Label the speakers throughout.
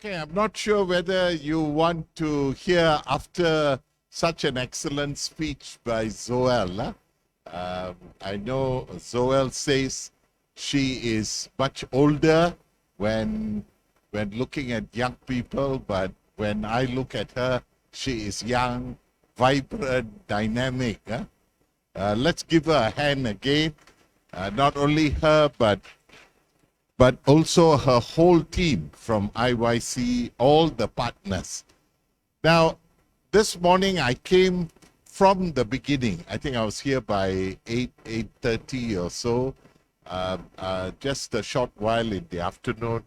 Speaker 1: Okay, I'm not sure whether you want to hear after such an excellent speech by Zoel. I know Zoel says she is much older when looking at young people, but when I look at her, she is young, vibrant, dynamic. Let's give her a hand again. Not only her, but also her whole team from IYC, all the partners. Now, this morning I came from the beginning. I think I was here by 8:30 or so. Just a short while in the afternoon,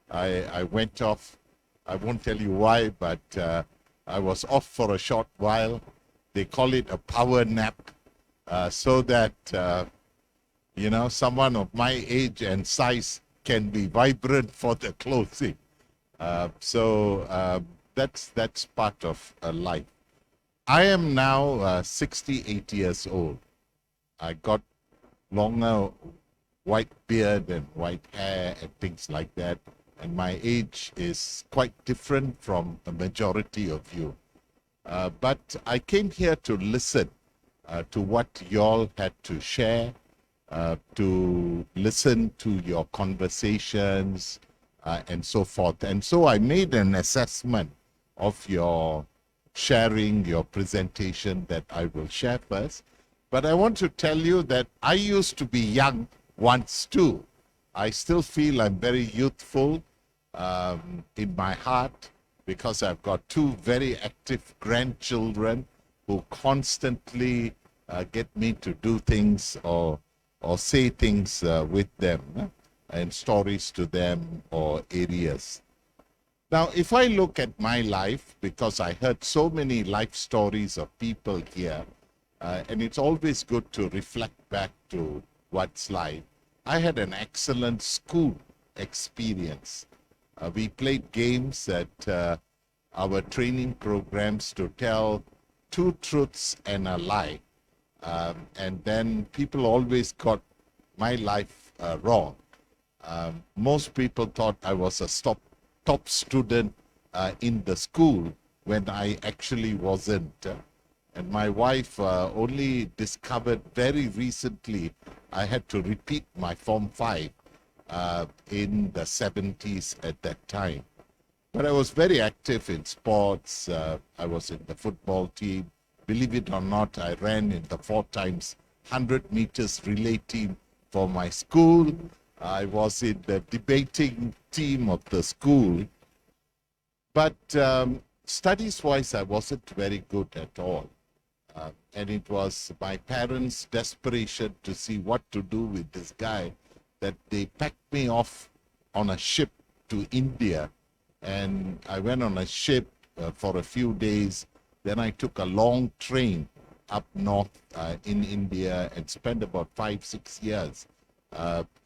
Speaker 1: I went off. I won't tell you why, but I was off for a short while. They call it a power nap, so that, someone of my age and size can be vibrant for the closing. That's part of life. I am now 68 years old. I got longer white beard and white hair and things like that. And my age is quite different from the majority of you. But I came here to listen to what y'all had to share, to listen to your conversations and so forth. And so I made an assessment of your sharing, your presentation that I will share first. But I want to tell you that I used to be young once too. I still feel I'm very youthful in my heart because I've got two very active grandchildren who constantly get me to do things or say things with them and stories to them or areas. Now, if I look at my life, because I heard so many life stories of people here, and it's always good to reflect back to what's life. I had an excellent school experience. We played games at our training programs to tell two truths and a lie. And then people always got my life wrong. Most people thought I was a top student in the school when I actually wasn't. And my wife only discovered very recently I had to repeat my Form 5 in the 70s at that time. But I was very active in sports. I was in the football team. Believe it or not, I ran in the 4 times 100 meters relay team for my school. I was in the debating team of the school. But studies-wise, I wasn't very good at all. And it was my parents' desperation to see what to do with this guy that they packed me off on a ship to India. And I went on a ship for a few days. Then I took a long train up north in India and spent about 5-6 years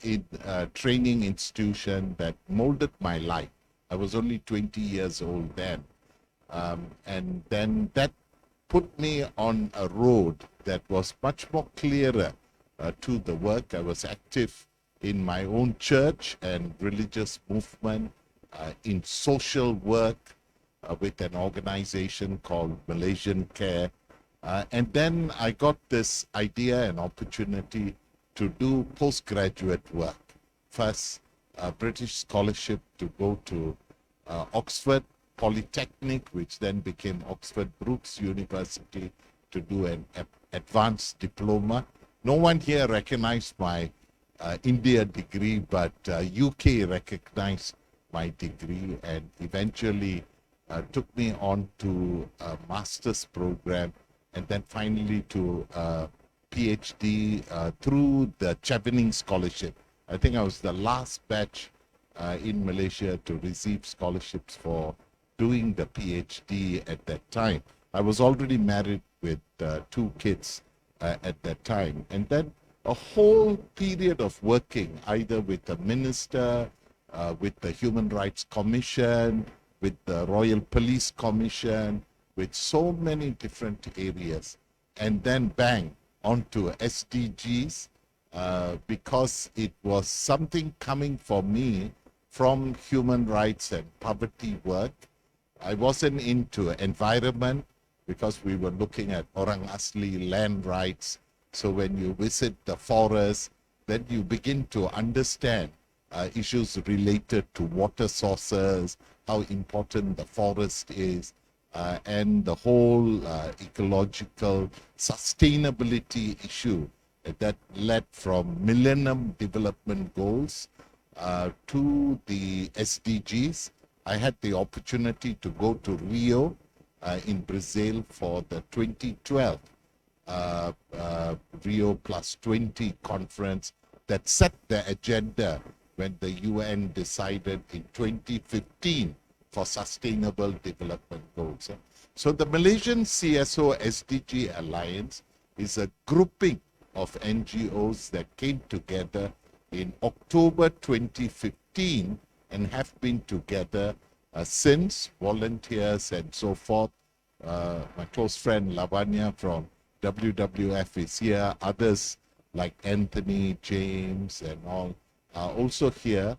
Speaker 1: in a training institution that molded my life. I was only 20 years old then. And then that put me on a road that was much more clearer to the work. I was active in my own church and religious movement, in social work with an organization called Malaysian Care. And then I got this idea and opportunity to do postgraduate work. First, a British scholarship to go to Oxford Polytechnic, which then became Oxford Brookes University, to do an advanced diploma. No one here recognized my India degree, but UK recognized my degree and eventually took me on to a master's program and then finally to a PhD through the Chevening Scholarship. I think I was the last batch in Malaysia to receive scholarships for doing the PhD at that time. I was already married with 2 kids at that time. And then a whole period of working either with the minister, with the Human Rights Commission, with the Royal Police Commission, with so many different areas. And then bang, onto SDGs, because it was something coming for me from human rights and poverty work. I wasn't into environment because we were looking at Orang Asli land rights. So when you visit the forest, then you begin to understand issues related to water sources, how important the forest is, and the whole ecological sustainability issue that led from Millennium Development Goals to the SDGs. I had the opportunity to go to Rio in Brazil for the 2012 Rio Plus 20 conference that set the agenda when the UN decided in 2015 for Sustainable Development Goals. So the Malaysian CSO SDG Alliance is a grouping of NGOs that came together in October 2015 and have been together since, volunteers and so forth. My close friend Lavanya from WWF is here. Others like Anthony, James and all are also here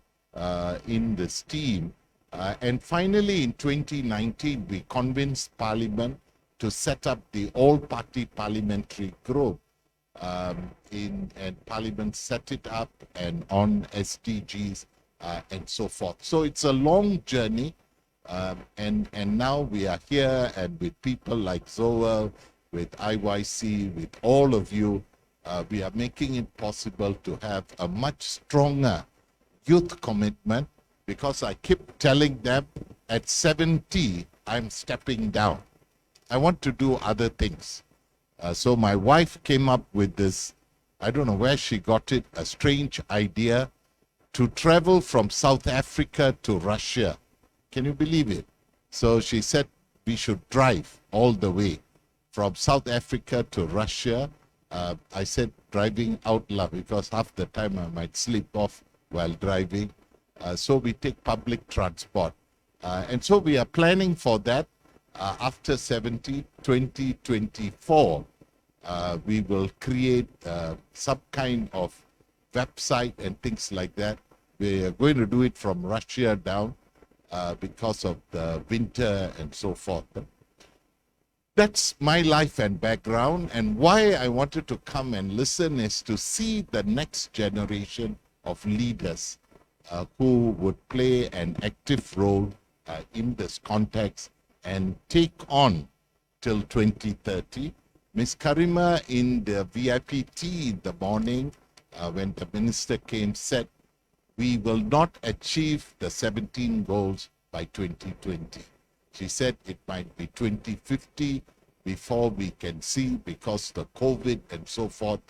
Speaker 1: in this team. And finally in 2019, we convinced Parliament to set up the all-party parliamentary group. And Parliament set it up and on SDGs and so forth. So it's a long journey, and now we are here, and with people like Zoel, with IYC, with all of you, we are making it possible to have a much stronger youth commitment, because I keep telling them at 70, I'm stepping down. I want to do other things. So my wife came up with this, I don't know where she got it, a strange idea to travel from South Africa to Russia. Can you believe it? So she said we should drive all the way from South Africa to Russia. I said driving out loud because half the time I might sleep off while driving. So we take public transport. And so we are planning for that. After 2024, we will create some kind of website and things like that. We are going to do it from Russia down because of the winter and so forth. That's my life and background, and why I wanted to come and listen is to see the next generation of leaders who would play an active role in this context and take on till 2030. Ms. Karima in the VIP tea in the morning when the minister came said, we will not achieve the 17 goals by 2020. She said it might be 2050 before we can see, because the COVID and so forth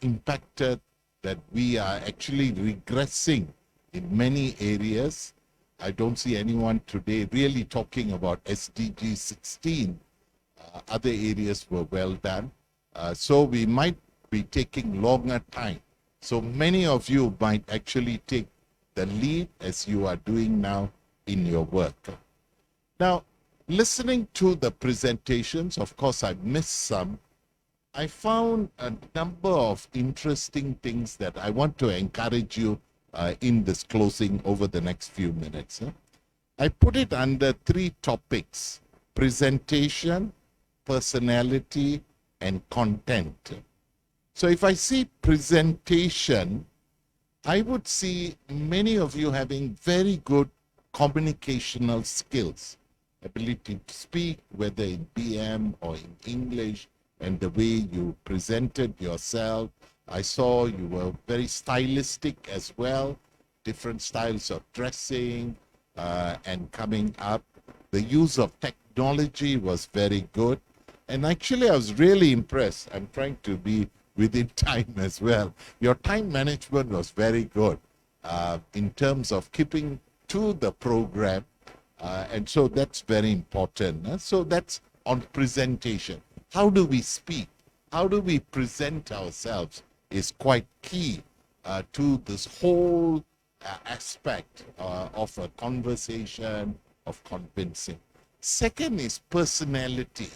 Speaker 1: impacted, that we are actually regressing in many areas. I don't see anyone today really talking about SDG 16. Other areas were well done. So we might be taking longer time. So many of you might actually take the lead as you are doing now in your work. Now, listening to the presentations, of course I missed some. I found a number of interesting things that I want to encourage you in this closing over the next few minutes. I put it under 3 topics: presentation, personality, and content. So if I see presentation, I would see many of you having very good communicational skills, ability to speak, whether in BM or in English, and the way you presented yourself. I saw you were very stylistic as well, different styles of dressing and coming up. The use of technology was very good. And actually, I was really impressed. I'm trying to be within time as well. Your time management was very good in terms of keeping to the program. And so that's very important. So that's on presentation. How do we speak? How do we present ourselves is quite key to this whole aspect of a conversation, of convincing. Second is personality.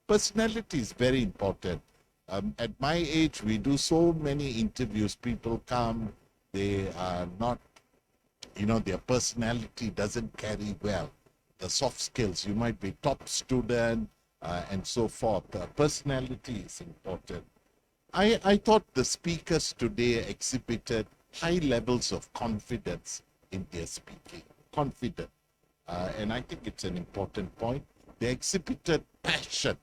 Speaker 1: Personality is very important. At my age, we do so many interviews. People come, they are not their personality doesn't carry well. The soft skills, you might be top student and so forth. Personality is important. I thought the speakers today exhibited high levels of confidence in their speaking. Confident. And I think it's an important point. They exhibited passion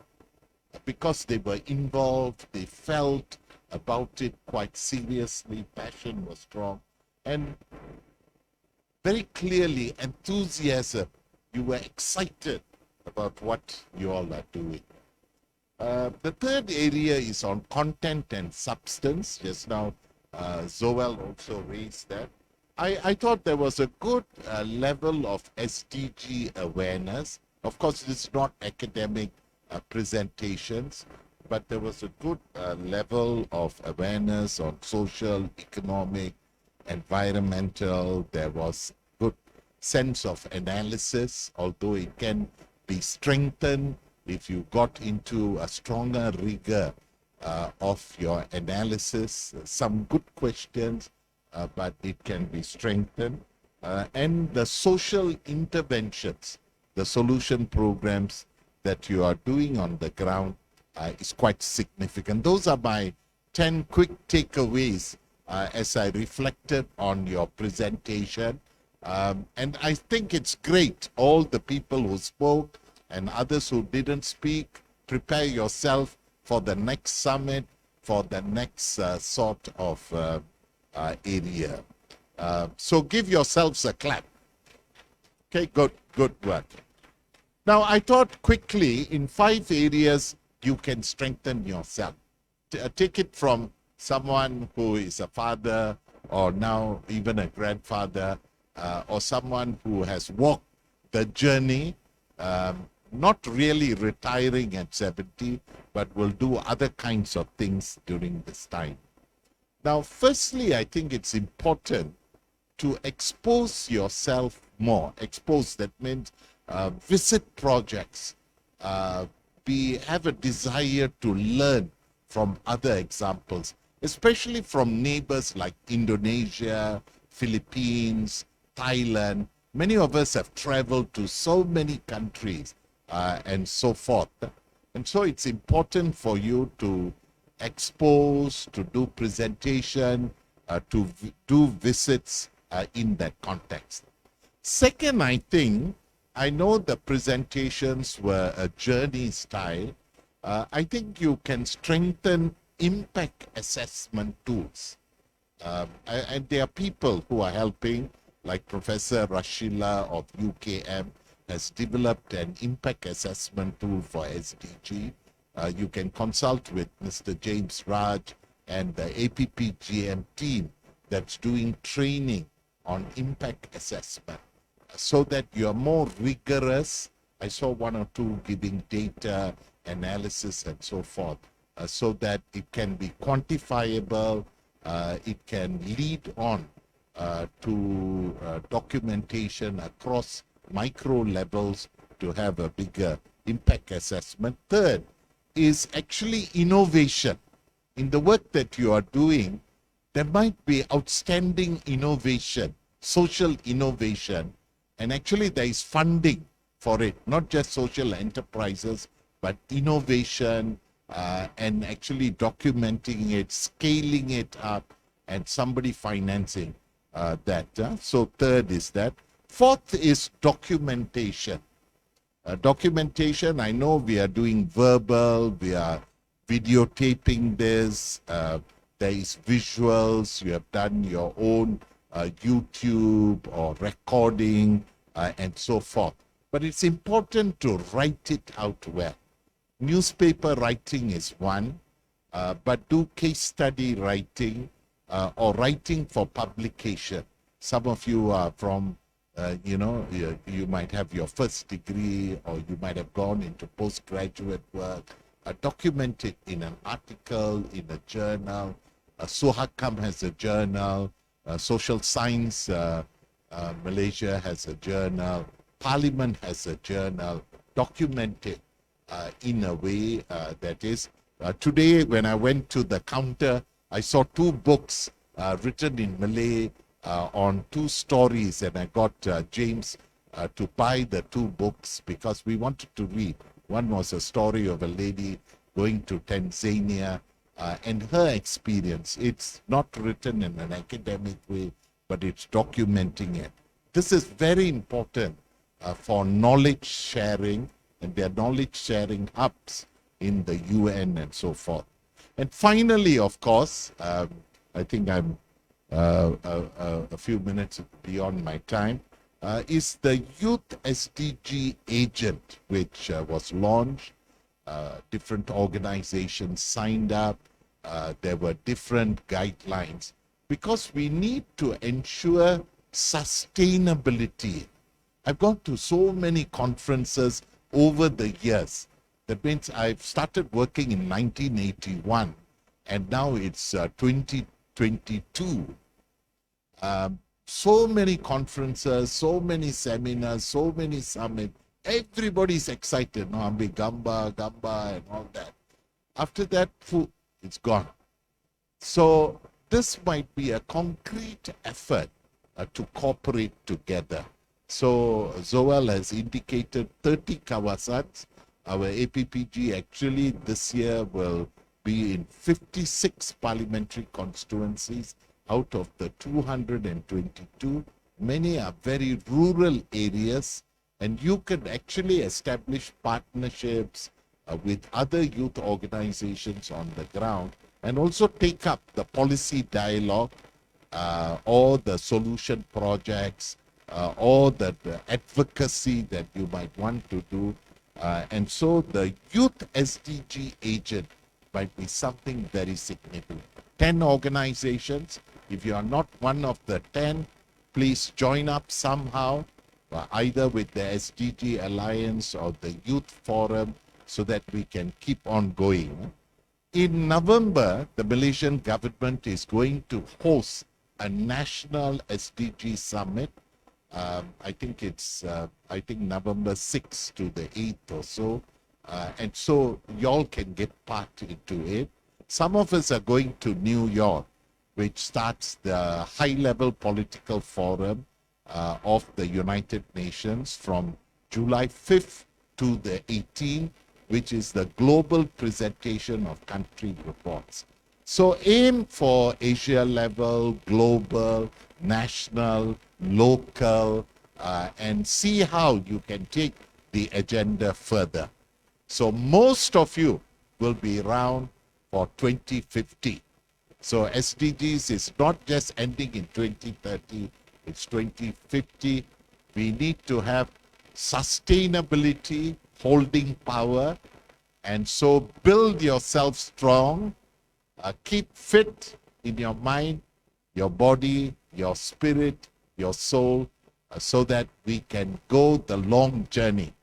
Speaker 1: because they were involved, they felt about it quite seriously, passion was strong, and very clearly enthusiasm. You were excited about what you all are doing. The third area is on content and substance. Just now, Zoel also raised that. I thought there was a good level of SDG awareness. Of course, it's not academic presentations, but there was a good level of awareness on social, economic, environmental. There was good sense of analysis, although it can be strengthened if you got into a stronger rigor of your analysis. Some good questions, but it can be strengthened. And the social interventions, the solution programs that you are doing on the ground is quite significant. Those are my 10 quick takeaways as I reflected on your presentation. And I think it's great, all the people who spoke and others who didn't speak, prepare yourself for the next summit, for the next sort of area. So give yourselves a clap. Okay, good work. Now, I thought quickly in 5 areas you can strengthen yourself. Take it from someone who is a father or now even a grandfather or someone who has walked the journey, not really retiring at 70, but will do other kinds of things during this time. Now, firstly, I think it's important to expose yourself more. Expose, that means visit projects, have a desire to learn from other examples, especially from neighbors like Indonesia, Philippines, Thailand. Many of us have traveled to so many countries and so forth. And so it's important for you to expose, to do presentation, to do visits in that context. Second, I know the presentations were a journey style. I think you can strengthen impact assessment tools. And there are people who are helping, like Professor Rashila of UKM has developed an impact assessment tool for SDG. You can consult with Mr. James Raj and the APPGM team that's doing training on impact assessment so that you're more rigorous. I saw 1 or 2 giving data analysis and so forth, so that it can be quantifiable, it can lead on to documentation across micro levels to have a bigger impact assessment. Third is actually innovation. In the work that you are doing, there might be outstanding innovation, social innovation, and actually there is funding for it, not just social enterprises, but innovation and actually documenting it, scaling it up, and somebody financing that. So third is that. Fourth is documentation. Documentation, I know we are doing verbal, we are videotaping this, there is visuals, you have done your own YouTube or recording and so forth. But it's important to write it out well. Newspaper writing is one, but do case study writing or writing for publication. Some of you are from you might have your first degree or you might have gone into postgraduate work. Document it in an article, in a journal. Suhakam has a journal. Social Science Malaysia has a journal. Parliament has a journal. Document it in a way that is. Today, when I went to the counter, I saw 2 books written in Malay on 2 stories, and I got James to buy the 2 books because we wanted to read. One was a story of a lady going to Tanzania and her experience. It's not written in an academic way, but it's documenting it. This is very important for knowledge sharing, and there are knowledge sharing hubs in the UN and so forth. And finally, of course, I think I'm a few minutes beyond my time, is the Youth SDG Agent, which was launched. Different organizations signed up. There were different guidelines because we need to ensure sustainability. I've gone to so many conferences over the years. That means I've started working in 1981 and now it's 2022. So many conferences, so many seminars, so many summits. Everybody's excited. No, Ambi Gamba, and all that. After that, it's gone. So this might be a concrete effort to cooperate together. So Zoel has indicated 30 Kawasans. Our APPG actually this year will be in 56 parliamentary constituencies out of the 222. Many are very rural areas, and you can actually establish partnerships with other youth organizations on the ground and also take up the policy dialogue or the solution projects or the advocacy that you might want to do. And so the Youth SDG Agent might be something very significant. 10 organizations. If you are not one of the 10, please join up somehow, either with the SDG Alliance or the Youth Forum, so that we can keep on going. In November, the Malaysian government is going to host a national SDG summit. I think it's November 6th to the 8th or so. And so y'all can get part into it. Some of us are going to New York, which starts the high-level political forum of the United Nations from July 5th to the 18th, which is the global presentation of country reports. So aim for Asia level, global, national, local, and see how you can take the agenda further. So most of you will be around for 2050. So SDGs is not just ending in 2030, it's 2050. We need to have sustainability, holding power, and so build yourself strong, keep fit in your mind, your body, your spirit, your soul, so that we can go the long journey.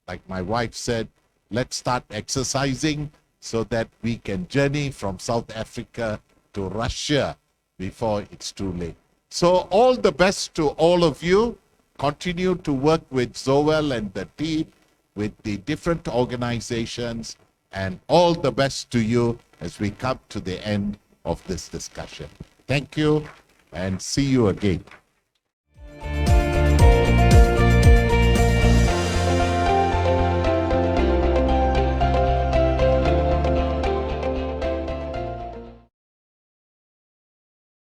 Speaker 1: Like my wife said, let's start exercising so that we can journey from South Africa to Russia before it's too late. So all the best to all of you. Continue to work with Zoel and the team, with the different organizations, and all the best to you as we come to the end of this discussion. Thank you, and see you again.